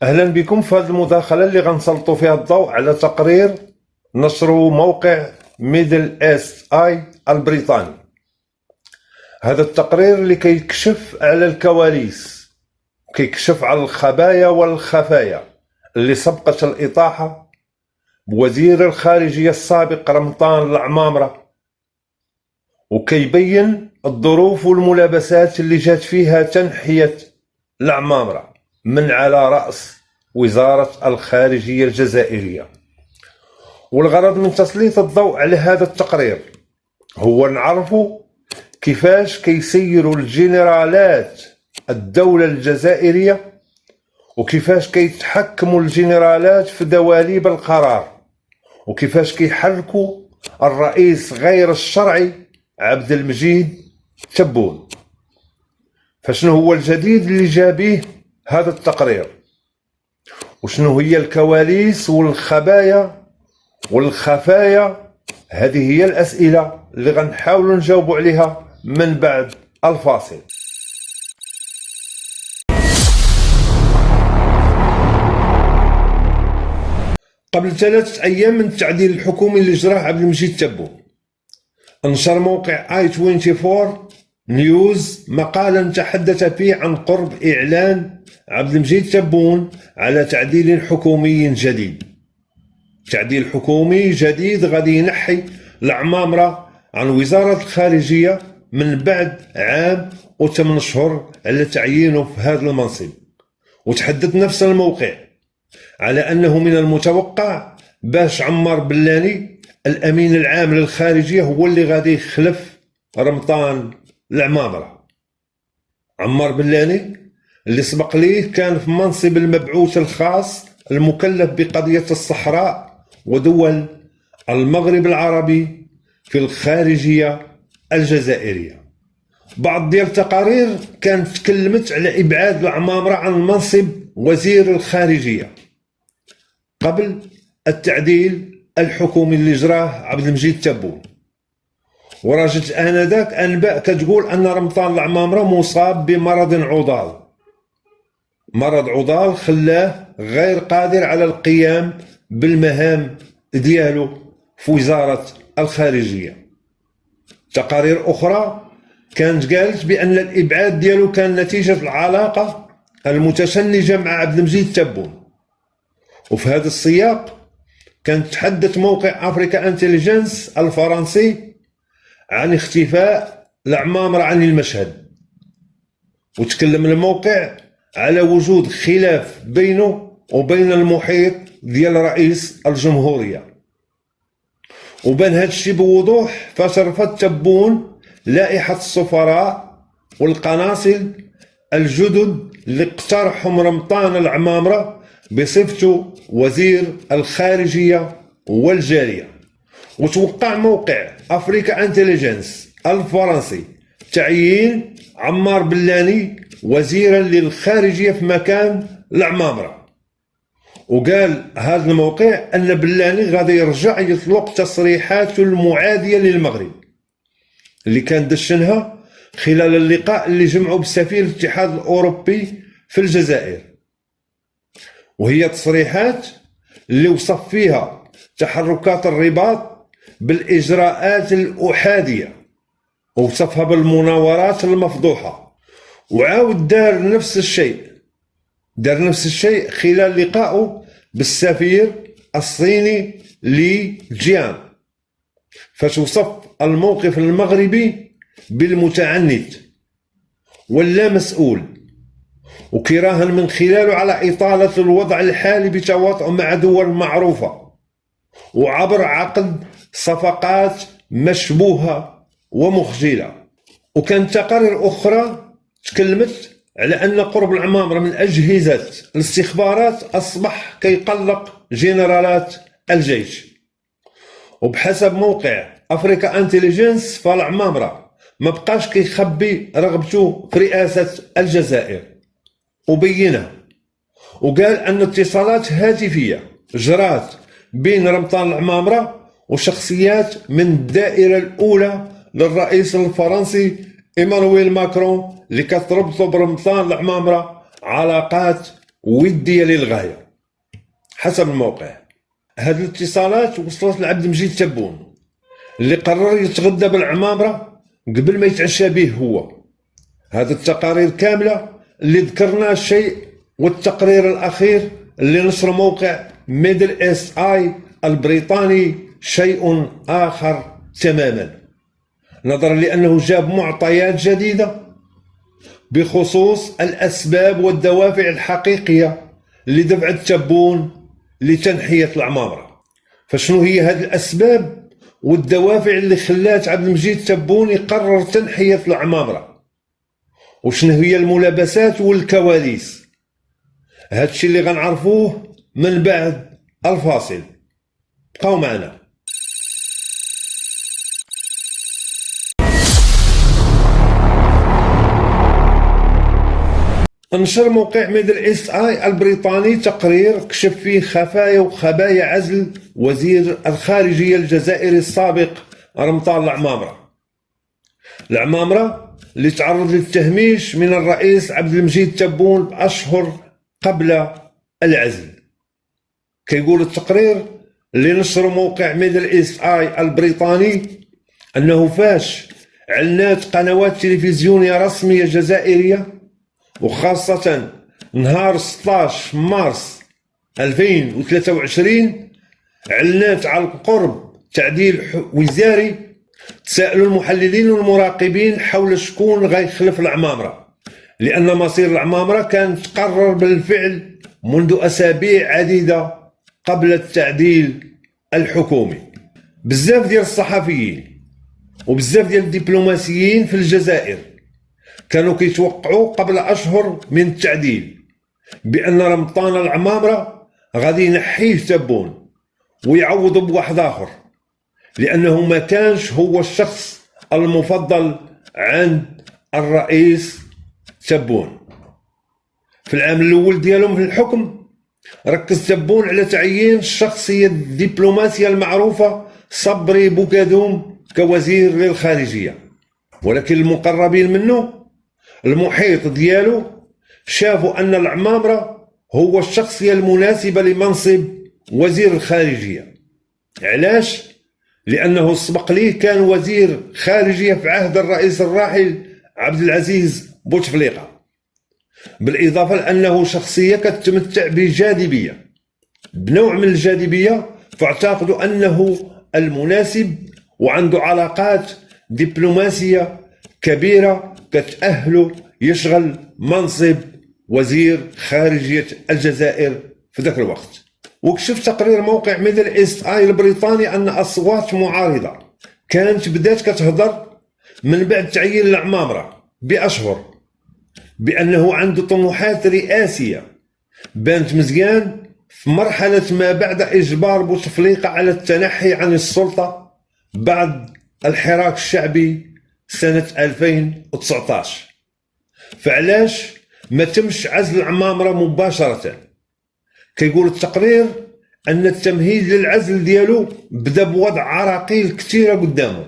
أهلا بكم في هذه المداخلة اللي غنسلطوا فيها الضوء على تقرير نشره موقع ميدل إيست آي البريطاني. هذا التقرير اللي كيكشف على الكواليس، كيكشف على الخبايا والخفايا اللي سبقت الإطاحة بوزير الخارجية السابق رمضان العمامرة، وكيبين الظروف والملابسات اللي جات فيها تنحية العمامرة من على رأس وزارة الخارجية الجزائرية. والغرض من تسليط الضوء على هذا التقرير هو نعرفوا كيفاش كيسيروا الجنرالات الدولة الجزائرية، وكيفاش كيتحكموا الجنرالات في دواليب القرار، وكيفاش كيحركوا الرئيس غير الشرعي عبد المجيد تبون. فشنو هو الجديد اللي جابيه هذا التقرير، وشنو هي الكواليس والخبايا والخفايا؟ هذه هي الأسئلة اللي غنحاولوا نجاوبوا عليها من بعد الفاصل. قبل 3 أيام من التعديل الحكومي اللي جراه عبد المجيد تبون، انشر موقع i24 نيوز مقالا تحدث فيه عن قرب إعلان عبد المجيد تبون على تعديل حكومي جديد. تعديل حكومي جديد غادي ينحي العمامرة عن وزارة الخارجية من بعد عام و8 أشهر على تعيينه في هذا المنصب. وتحدث نفس الموقع على أنه من المتوقع باش عمار بلاني الأمين العام للخارجية هو اللي غادي يخلف رمضان العمامرة. عمار بلاني اللي سبق ليه كان في منصب المبعوث الخاص المكلف بقضية الصحراء ودول المغرب العربي في الخارجية الجزائرية. بعض ديال التقارير كانت تكلمت على إبعاد العمامرة عن منصب وزير الخارجية قبل التعديل الحكومي اللي جراه عبد المجيد تبون. وراجت آنذاك أنباء كتقول أن رمضان العمامرة مصاب بمرض عضال، مرض عضال خلاه غير قادر على القيام بالمهام ديالو في وزارة الخارجية. تقارير أخرى كانت قالت بأن الإبعاد ديالو كان نتيجة العلاقة المتشنجة مع عبد المجيد تبون. وفي هذا السياق كان تحدث موقع أفريكا انتليجنس الفرنسي عن اختفاء العمامرة عن المشهد، وتكلم الموقع على وجود خلاف بينه وبين المحيط ديال رئيس الجمهورية. وبان هذا الشيء بوضوح فاش رفض تبون لائحة السفراء والقناصل الجدد اللي اقترحهم رمضان العمامرة بصفته وزير الخارجية والجالية. وتوقع موقع أفريكا انتليجنس الفرنسي تعيين عمار بلاني وزيرا للخارجية في مكان العمامرة. وقال هذا الموقع أن بلاني غادي يرجع يطلق تصريحاته المعادية للمغرب اللي كان دشنها خلال اللقاء اللي جمعوا بسفير الاتحاد الأوروبي في الجزائر، وهي تصريحات اللي وصف فيها تحركات الرباط بالإجراءات الأحادية، ووصفها بالمناورات المفضوحة. وعاود دار نفس الشيء خلال لقائه بالسفير الصيني لي جيان، فاش وصف الموقف المغربي بالمتعنت واللا مسؤول، وكراهن من خلاله على إطالة الوضع الحالي بتواطؤ مع دول معروفة وعبر عقد صفقات مشبوهة ومخجلة. وكانت تقارير أخرى تكلمت على أن قرب العمامرة من أجهزة الاستخبارات أصبح كيقلق جنرالات الجيش. وبحسب موقع أفريكا انتليجنس فالعمامرة ما بقاش كيخبي رغبته في رئاسة الجزائر، وبينها وقال أن اتصالات هاتفية جرات بين رمضان العمامرة وشخصيات من الدائرة الأولى للرئيس الفرنسي إيمانويل ماكرون اللي كتربطوا برمضان العمامرة علاقات ودية للغاية حسب الموقع. هذه الاتصالات وصلت لعبد المجيد تبون اللي قرر يتغدى بالعمامرة قبل ما يتعشى به هو. هذه التقارير كاملة اللي ذكرنا شيء، والتقرير الأخير اللي نشر موقع ميدل إيست آي البريطاني شيء آخر تماما، نظرا لأنه جاب معطيات جديدة بخصوص الأسباب والدوافع الحقيقية اللي دفعت تبون لتنحية العمامرة. فشنو هي هذه الأسباب والدوافع اللي خلات عبد المجيد تبون يقرر تنحية العمامرة، وشنو هي الملابسات والكواليس؟ هادشي اللي غنعرفوه من بعد الفاصل. بقاو معنا. نشر موقع ميدل إيست آي البريطاني تقرير كشف فيه خفايا وخبايا عزل وزير الخارجية الجزائري السابق رمطان العمامرة. العمامرة اللي تعرض للتهميش من الرئيس عبد المجيد تبون بأشهر قبل العزل. كيقول التقرير اللي نشر موقع ميدل إيست آي البريطاني أنه فاش علنات قنوات تلفزيونية رسمية جزائرية، وخاصة نهار 16 مارس 2023 علنات على قرب تعديل وزاري، تساءلوا المحللين والمراقبين حول شكون غيخلف العمامرة، لأن مصير العمامرة كان تقرر بالفعل منذ أسابيع عديدة قبل التعديل الحكومي. بزاف ديال الصحفيين وبزاف ديال الدبلوماسيين في الجزائر كانوا كيتوقعوا قبل أشهر من التعديل بأن رمطان العمامرة غادي ينحيه تبون ويعوضوا بواحد آخر، لأنه ما كانش هو الشخص المفضل عند الرئيس تبون. في العام الأول ديالهم في الحكم ركز تبون على تعيين الشخصية الدبلوماسية المعروفة صبري بوكادوم كوزير للخارجية، ولكن المقربين منه المحيط ديالو شافوا أن العمامرة هو الشخصية المناسبة لمنصب وزير الخارجية. علاش؟ لأنه سبق ليه كان وزير خارجية في عهد الرئيس الراحل عبد العزيز بوتفليقة، بالإضافة لأنه شخصية كتمتع بجاذبية، بنوع من الجاذبية، فاعتقدوا أنه المناسب وعنده علاقات دبلوماسية كبيرة كتأهله يشغل منصب وزير خارجية الجزائر في ذاك الوقت. وكشف تقرير موقع ميدل إيست آي البريطاني أن أصوات معارضة كانت بدات كتهضر من بعد تعيين العمامرة بأشهر بأنه عنده طموحات رئاسية بانت مزيان في مرحلة ما بعد إجبار بوتفليقة على التنحي عن السلطة بعد الحراك الشعبي سنة 2019. فعلاش ما تمش عزل العمامرة مباشرة؟ كيقول التقرير أن التمهيد للعزل ديالو بدا بوضع عراقيل كثيرة قدامه،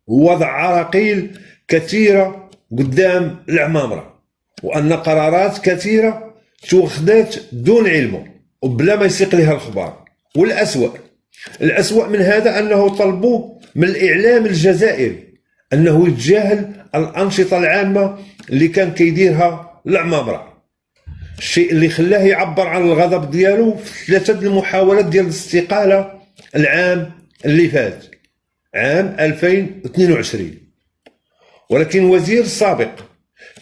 ووضع عراقيل كثيرة قدام العمامرة، وأن قرارات كثيرة توخدات دون علمه وبلا ما يسيق لها الخبار. والأسوأ من هذا أنه طلبوه من الإعلام الجزائري أنه يتجاهل الأنشطة العامة اللي كان كيديرها العمامرة، الشيء اللي خلاه يعبر عن الغضب ديالو في 3 المحاولات ديال الاستقالة العام اللي فات عام 2022. ولكن وزير سابق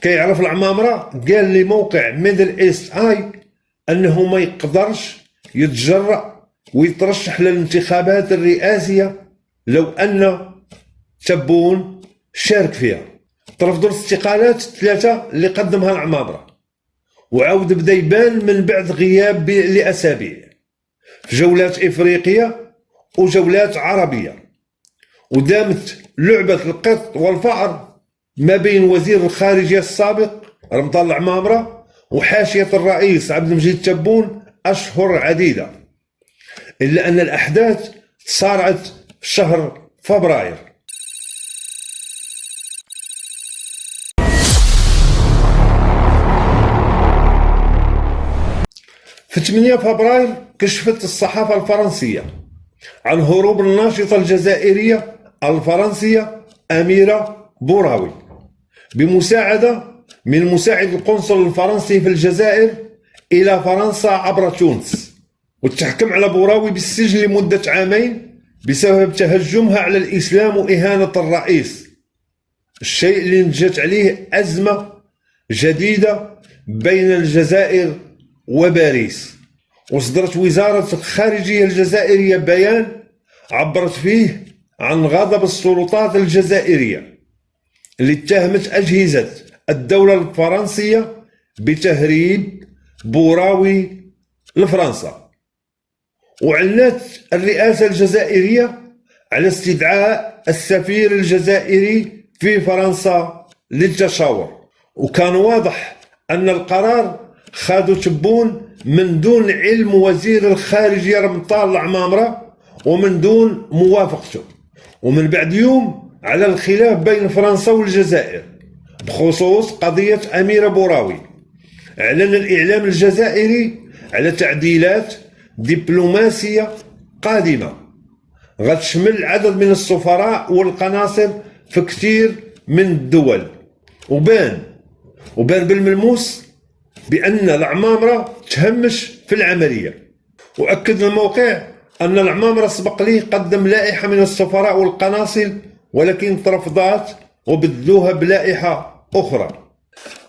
كيعرف العمامرة قال لموقع ميدل إيست آي أنه ما يقدرش يتجرأ ويترشح للانتخابات الرئاسية لو أن تبون شارك فيها. ترفضوا الاستقالات 3 اللي قدمها العمامرة، وعاود بدا يبان من بعد غياب لأسابيع في جولات إفريقية وجولات عربية، ودامت لعبة القط والفأر ما بين وزير الخارجية السابق رمطان العمامرة وحاشية الرئيس عبد المجيد تبون أشهر عديدة، إلا أن الأحداث صارت في شهر فبراير. في 8 فبراير كشفت الصحافة الفرنسية عن هروب الناشطة الجزائرية الفرنسية أميرة بوراوي بمساعدة من مساعد القنصل الفرنسي في الجزائر إلى فرنسا عبر تونس، وتحكم على بوراوي بالسجن لمدة 2 عام بسبب تهجمها على الإسلام وإهانة الرئيس، الشيء اللي نتجت عليه أزمة جديدة بين الجزائر وباريس. وصدرت وزارة الخارجية الجزائرية بيان عبرت فيه عن غضب السلطات الجزائرية اللي اتهمت أجهزة الدولة الفرنسية بتهريب بوراوي لفرنسا، وعلنت الرئاسة الجزائرية على استدعاء السفير الجزائري في فرنسا للتشاور. وكان واضح أن القرار خادو تبون من دون علم وزير الخارجية رمطان العمامرة ومن دون موافقته، ومن بعد يوم على الخلاف بين فرنسا والجزائر بخصوص قضية أميرة بوراوي. أعلن الإعلام الجزائري على تعديلات دبلوماسية قادمة غتشمل عدد من السفراء والقناصل في كثير من الدول، وبان بالملموس بأن العمامرة تهمش في العملية. وأكد الموقع أن العمامرة سبق ليه قدم لائحة من السفراء والقناصل ولكن ترفضات وبدلوها بلائحة أخرى.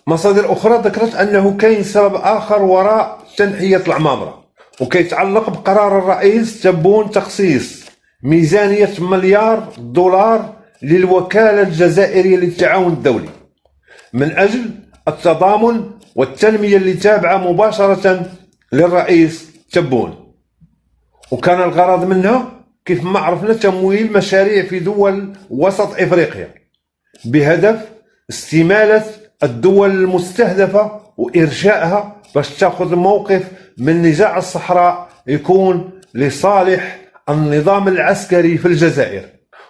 مصادر أخرى ذكرت أنه كاين سبب آخر وراء تنحية العمامرة، وكيتعلق بقرار الرئيس تبون تخصيص ميزانية $1 مليار للوكالة الجزائرية للتعاون الدولي من أجل التضامن والتنمية اللي تابعة مباشرة للرئيس تبون، وكان الغرض منها كيف ما عرفنا تمويل مشاريع في دول وسط إفريقيا بهدف استمالة الدول المستهدفة وإرشائها باش تاخذ موقف من نزاع الصحراء يكون لصالح النظام العسكري في الجزائر.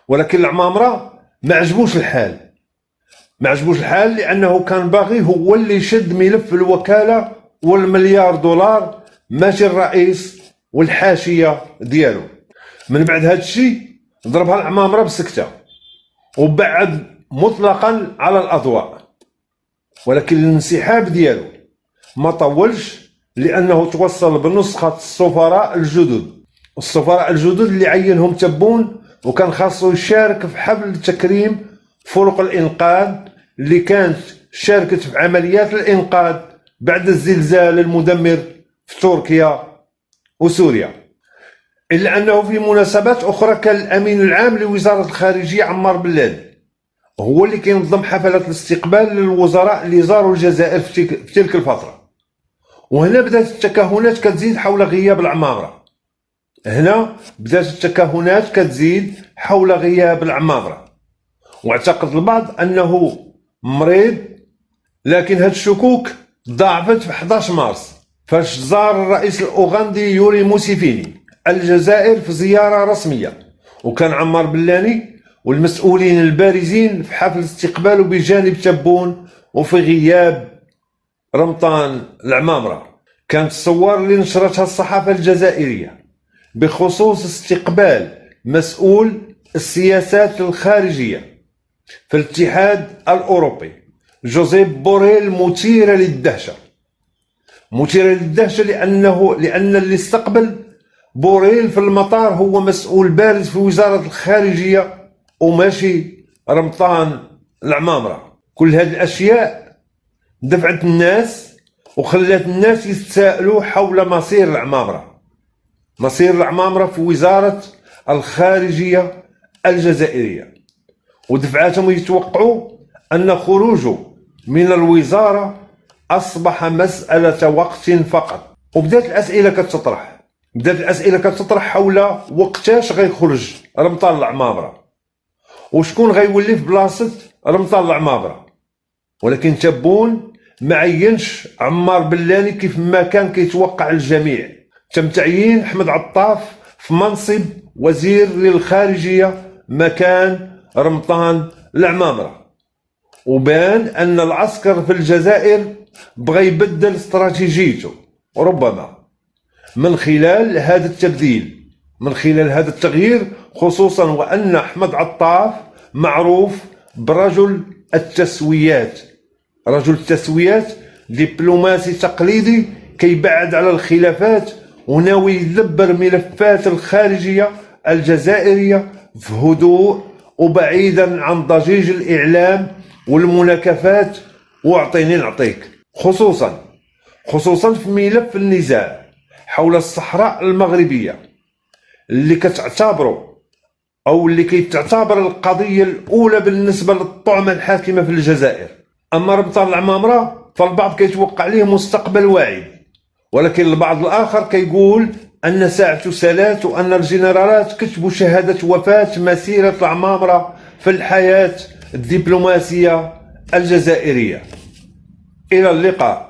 ولكن العمامرة ما عجبوش الحال لأنه كان باغي هو اللي يشد ملف الوكالة $1 مليار ماشي الرئيس والحاشية ديالو. من بعد هذا الشيء ضربها العمامرة بسكتة وبعد مطلقا على الأضواء، ولكن الانسحاب ديالو ما طولش لأنه توصل بنسخة السفراء الجدد اللي عينهم تبون، وكان خاصو يشارك في حفل تكريم فرق الإنقاذ اللي كانت شاركت في عمليات الإنقاذ بعد الزلزال المدمر في تركيا وسوريا. إلا أنه في مناسبات أخرى كان الأمين العام لوزارة الخارجية عمار بلادي هو اللي كينظم حفلات الاستقبال للوزراء اللي زاروا الجزائر في تلك الفترة. وهنا بدأت التكهنات كتزيد حول غياب العمامرة. واعتقد البعض أنه مريض، لكن هاد الشكوك ضاعفت في 11 مارس فاش زار الرئيس الأوغندي يوري موسيفيني الجزائر في زيارة رسمية، وكان عمار بلاني والمسؤولين البارزين في حفل استقباله بجانب تبون وفي غياب رمطان العمامرة. كانت الصور اللي نشرتها الصحافة الجزائرية بخصوص استقبال مسؤول السياسات الخارجية في الاتحاد الأوروبي جوزيف بوريل مثيرة للدهشة لأن اللي استقبل بوريل في المطار هو مسؤول بارز في وزارة الخارجية وماشي رمطان العمامرة. كل هذه الأشياء دفعت الناس وخلت الناس يتساءلوا حول مصير العمامرة في وزارة الخارجية الجزائرية، ودفعتهم يتوقعوا أن خروجه من الوزارة أصبح مسألة وقت فقط. وبدأت الأسئلة كتطرح حول وقتاش غيخرج رمطان العمامرة وشكون غيولي في بلاصة رمطان العمامرة. ولكن تبون ما عينش عمار بلاني كيف ما كان كيتوقع الجميع. تم تعيين أحمد عطاف في منصب وزير للخارجية مكان رمطان العمامرة، وبان أن العسكر في الجزائر بغى يبدل استراتيجيته ربما من خلال هذا التبديل، من خلال هذا التغيير، خصوصا وأن أحمد عطاف معروف برجل التسويات، رجل التسويات، دبلوماسي تقليدي كيبعد على الخلافات وناوي يدبر ملفات الخارجية الجزائرية في هدوء وبعيدا عن ضجيج الإعلام والمناكفات واعطيني نعطيك، خصوصا في ملف النزاع حول الصحراء المغربية اللي كتعتبره أو اللي كيتعتبر القضية الأولى بالنسبة للطعمة الحاكمة في الجزائر. أما ربطان العمامرة فالبعض كيتوقع عليه مستقبل واعد، ولكن البعض الآخر كيقول أن ساعة سالات وأن الجنرالات كتبوا شهادة وفاة مسيرة العمامرة في الحياة الدبلوماسية الجزائرية. إلى اللقاء.